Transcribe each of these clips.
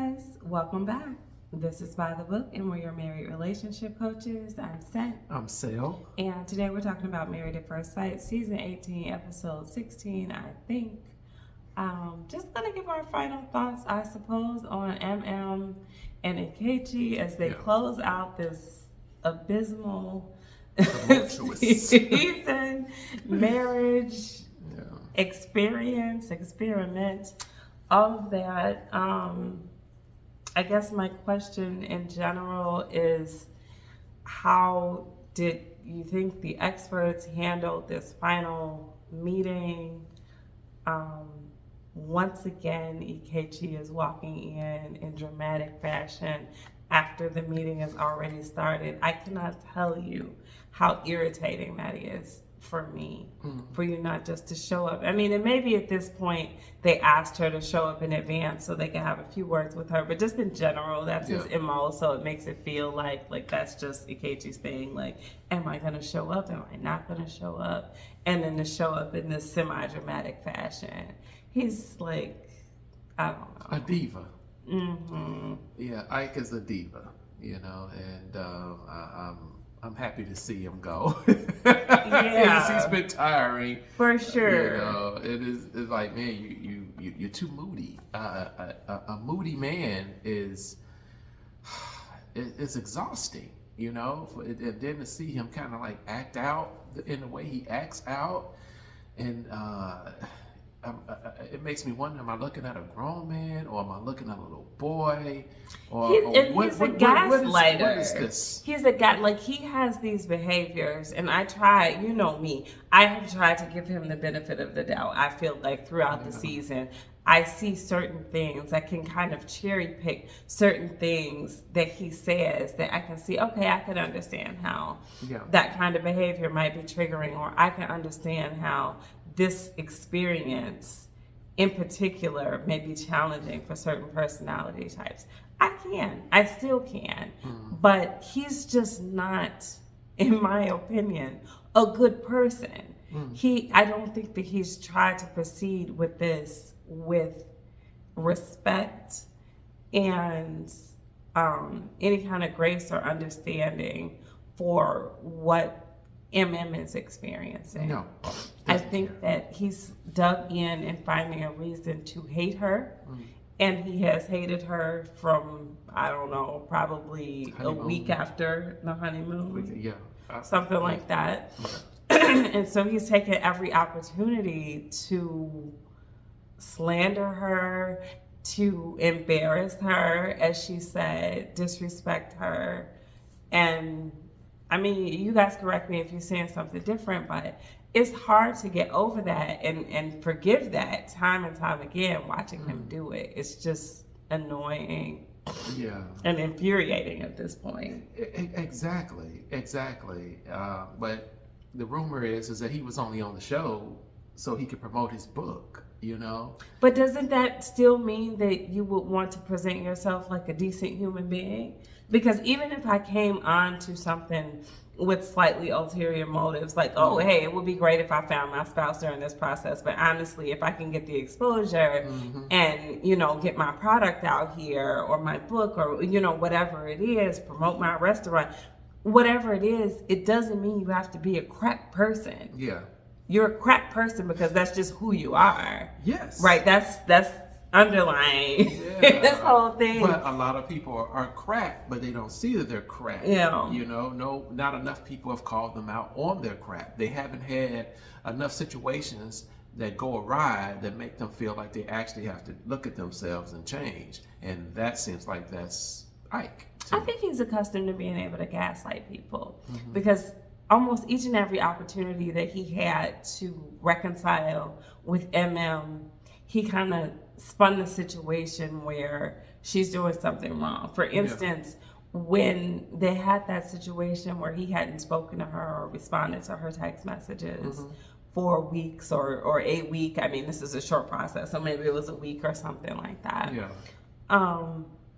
guys, welcome back. This is By the Book, and we're your married relationship coaches. I'm Sent. I'm Sale. And today we're talking about Married at First Sight, Season 18, Episode 16, I think. Just going to give our final thoughts, I suppose, on Emem and Ikechi as they close out this abysmal season, marriage, experiment, all of that. I guess my question in general is, how did you think the experts handled this final meeting? Once again, Ikechi is walking in dramatic fashion after the meeting has already started. I cannot tell you how irritating that is for me, for you not just to show up. I mean, and maybe at this point they asked her to show up in advance so they could have a few words with her, but just in general, that's his MO, so it makes it feel like that's just Ikechi's thing. Like, am I going to show up? Am I not going to show up? And then to show up in this semi-dramatic fashion. He's like, I don't know. A diva. Mm-hmm. Yeah, Ike is a diva, and I'm happy to see him go. Yeah. He's been tiring. For sure. It's like, man, you're too moody. A moody man is exhausting, and then to see him kind of like act out in the way he acts out, and it makes me wonder, am I looking at a grown man or am I looking at a little boy? He's a gaslighter. What is this? He's a guy, like, he has these behaviors, and I try, you know me, I have tried to give him the benefit of the doubt. I feel like throughout the season, I see certain things. I can kind of cherry pick certain things that he says that I can see, okay, I can understand how that kind of behavior might be triggering, or I can understand how this experience in particular may be challenging for certain personality types. I still can, but he's just not, in my opinion, a good person. I don't think that he's tried to proceed with this with respect and any kind of grace or understanding for what Emem is experiencing. No. I think that he's dug in and finding a reason to hate her. And he has hated her from, I don't know, probably a week after the honeymoon. Something like that. And so he's taken every opportunity to slander her, to embarrass her, as she said, disrespect her. And I mean, you guys correct me if you're saying something different, but it's hard to get over that and forgive that time and time again, watching him do it. It's just annoying and infuriating at this point. Exactly. But the rumor is that he was only on the show so he could promote his book, But doesn't that still mean that you would want to present yourself like a decent human being? Because even if I came on to something with slightly ulterior motives, like, oh, hey, it would be great if I found my spouse during this process, but honestly, if I can get the exposure and, get my product out here or my book or, whatever it is, promote my restaurant, whatever it is, it doesn't mean you have to be a crap person. Yeah. You're a crap person because that's just who you are. Yes. Right? That's underlying this whole thing. But a lot of people are crap, but they don't see that they're crap. No, not enough people have called them out on their crap. They haven't had enough situations that go awry that make them feel like they actually have to look at themselves and change. And that seems like that's Ike. I think he's accustomed to being able to gaslight people because almost each and every opportunity that he had to reconcile with Emem, he kind of spun the situation where she's doing something wrong. For instance, when they had that situation where he hadn't spoken to her or responded to her text messages for weeks or a week. I mean, this is a short process, so maybe it was a week or something like that.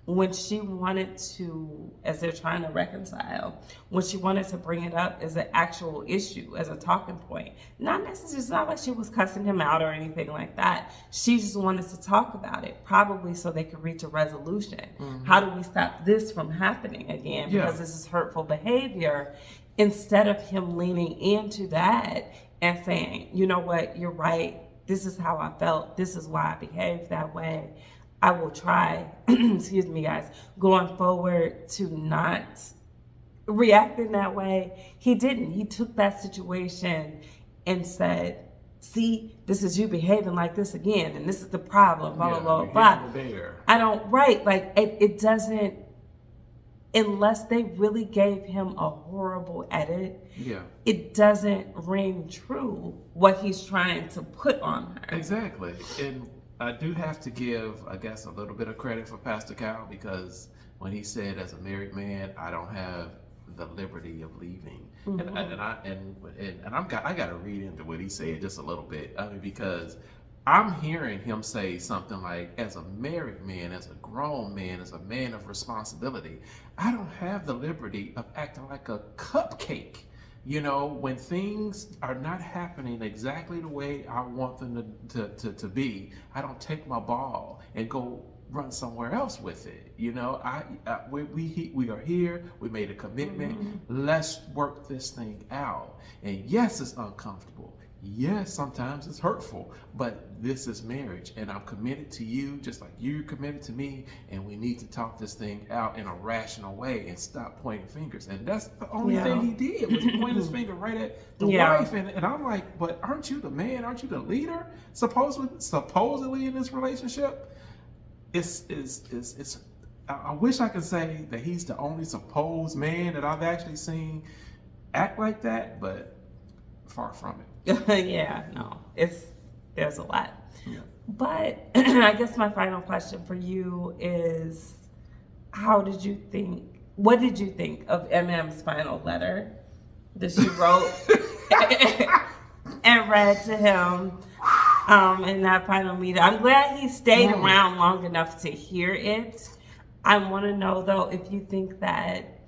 when she wanted to, as they're trying to reconcile, when she wanted to bring it up as an actual issue, as a talking point, not necessarily, it's not like she was cussing him out or anything like that. She just wanted to talk about it, probably so they could reach a resolution. How do we stop this from happening again? Because this is hurtful behavior. Instead of him leaning into that and saying, you know what, you're right. This is how I felt. This is why I behaved that way. I will try, excuse me, guys, going forward to not react in that way. He didn't. He took that situation and said, see, this is you behaving like this again, and this is the problem, blah, blah, blah, blah. I don't, right, like, it doesn't, unless they really gave him a horrible edit, it doesn't ring true what he's trying to put on her. Exactly. And I do have to give, I guess, a little bit of credit for Pastor Cal, because when he said, as a married man, I don't have the liberty of leaving. And I got to read into what he said just a little bit. I mean, because I'm hearing him say something like, as a married man, as a grown man, as a man of responsibility, I don't have the liberty of acting like a cupcake. You know, when things are not happening exactly the way I want them to be, I don't take my ball and go run somewhere else with it. You know, we are here. We made a commitment. Let's work this thing out. And yes, it's uncomfortable. Yes, sometimes it's hurtful, but this is marriage, and I'm committed to you just like you're committed to me, and we need to talk this thing out in a rational way and stop pointing fingers. And that's the only thing he did, was point his finger right at the wife. And I'm like, but aren't you the man? Aren't you the leader? Supposedly in this relationship, I wish I could say that he's the only supposed man that I've actually seen act like that, but far from it. No, there's a lot. But I guess my final question for you is, what did you think of Emem's final letter that she wrote and read to him in that final meeting? I'm glad he stayed around long enough to hear it. I want to know, though, if you think that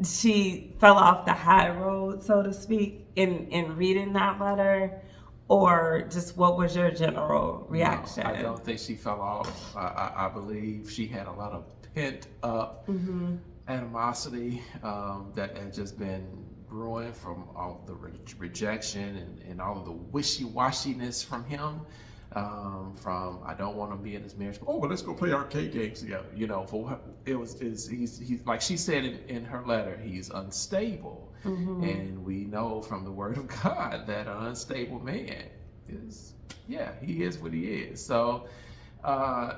she fell off the high road, so to speak, in reading that letter, or just what was your general reaction? No, I don't think she fell off. I believe she had a lot of pent up animosity that had just been brewing from all the rejection and all of the wishy-washiness from him. From I don't want to be in this marriage. Oh, well, let's go play arcade games together. You know, he's like she said in her letter, he's unstable, and we know from the Word of God that an unstable man is, he is what he is. So, so I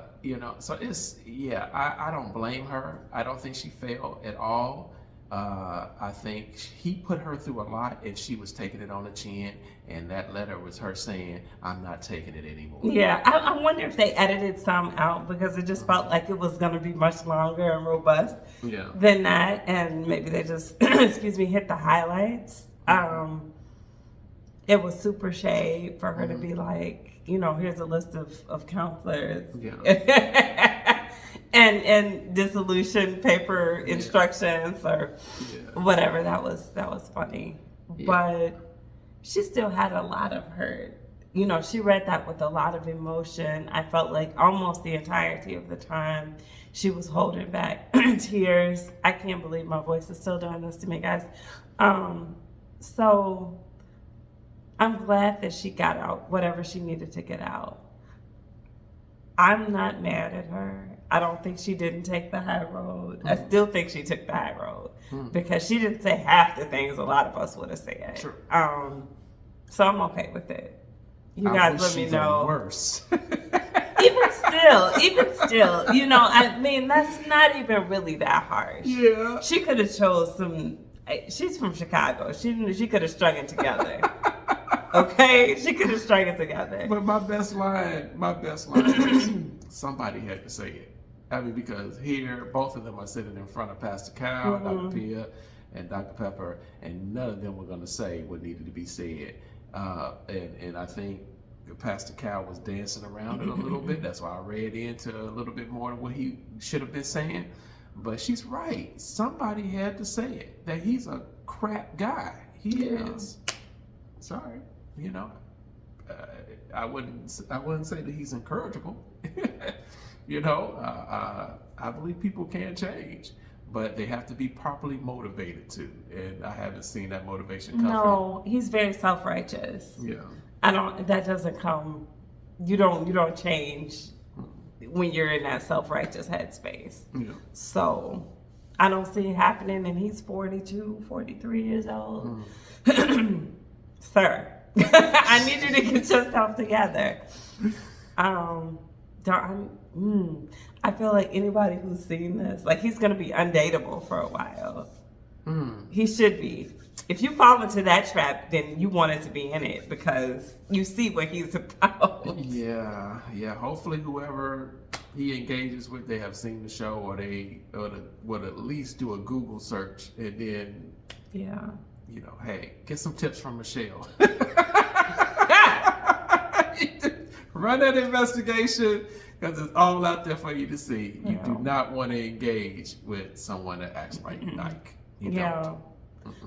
don't blame her. I don't think she failed at all. I think he put her through a lot, and she was taking it on the chin, and that letter was her saying, I'm not taking it anymore. I wonder if they edited some out, because it just felt like it was going to be much longer and robust than that, and maybe they just, hit the highlights. It was super shade for her to be like, here's a list of counselors. And dissolution paper instructions or whatever. That was funny. But she still had a lot of hurt. She read that with a lot of emotion. I felt like almost the entirety of the time she was holding back tears. I can't believe my voice is still doing this to me, guys. So I'm glad that she got out whatever she needed to get out. I'm not mad at her. I don't think she didn't take the high road. I still think she took the high road because she didn't say half the things a lot of us would have said. True. So I'm okay with it. You guys let me know. Worse. Even still, I mean, that's not even really that harsh. Yeah. She could have chose some. She's from Chicago. She could have strung it together. Okay, she could have strung it together. But my best line is somebody had to say it. I mean, because here, both of them are sitting in front of Pastor Cal, Dr. Pia, and Dr. Pepper, and none of them were going to say what needed to be said. And I think Pastor Cal was dancing around it a little bit. That's why I read into a little bit more of what he should have been saying. But she's right. Somebody had to say it, that he's a crap guy. He is. Sorry, you know. I wouldn't say that he's incorrigible. You know, I believe people can change, but they have to be properly motivated to. And I haven't seen that motivation come No, he's very self-righteous. from. That doesn't come, you don't change when you're in that self-righteous headspace. Yeah. So I don't see it happening, and he's 42, 43 years old. Sir, I need you to get yourself together. I feel like anybody who's seen this, like, he's going to be undateable for a while. He should be. If you fall into that trap, then you wanted to be in it because you see what he's about. Yeah. Hopefully, whoever he engages with, they have seen the show, or they would at least do a Google search, and then, you know, hey, get some tips from Michelle. Run that investigation, because it's all out there for you to see. You do not want to engage with someone that acts like Ike. You don't.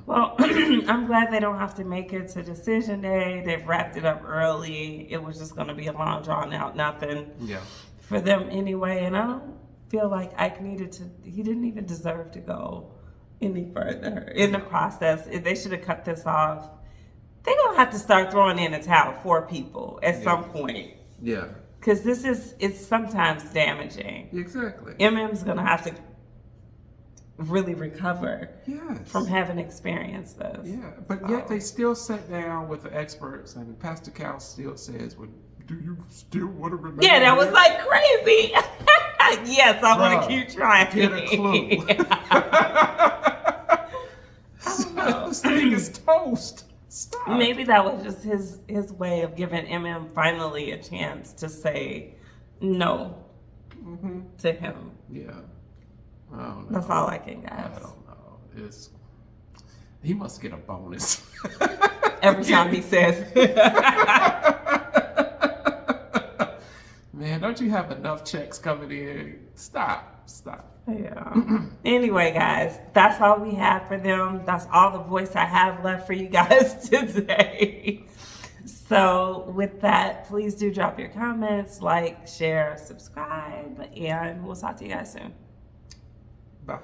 Well, I'm glad they don't have to make it to decision day. They've wrapped it up early. It was just going to be a long, drawn out nothing for them anyway. And I don't feel like Ike he didn't even deserve to go any further in the process. They should have cut this off. They're going to have to start throwing in a towel for people at some point. Yeah. Because it's sometimes damaging. Exactly. Emem's going to have to really recover Yes. from having experienced this. Yeah, but yet they still sat down with the experts, and Pastor Cal still says, well, do you still want to remember? Yeah, that was like crazy. Yes, I want to keep trying. Get a clue. This thing is toast. Stop. Maybe that was just his way of giving Emem finally a chance to say no to him. Yeah. I don't know. That's all I can guess. I don't know. He must get a bonus. Every time he says. Man, don't you have enough checks coming in? Stop. Yeah. Anyway, guys, that's all we have for them. That's all the voice I have left for you guys today. So with that, please do drop your comments, like, share, subscribe, and we'll talk to you guys soon. Bye.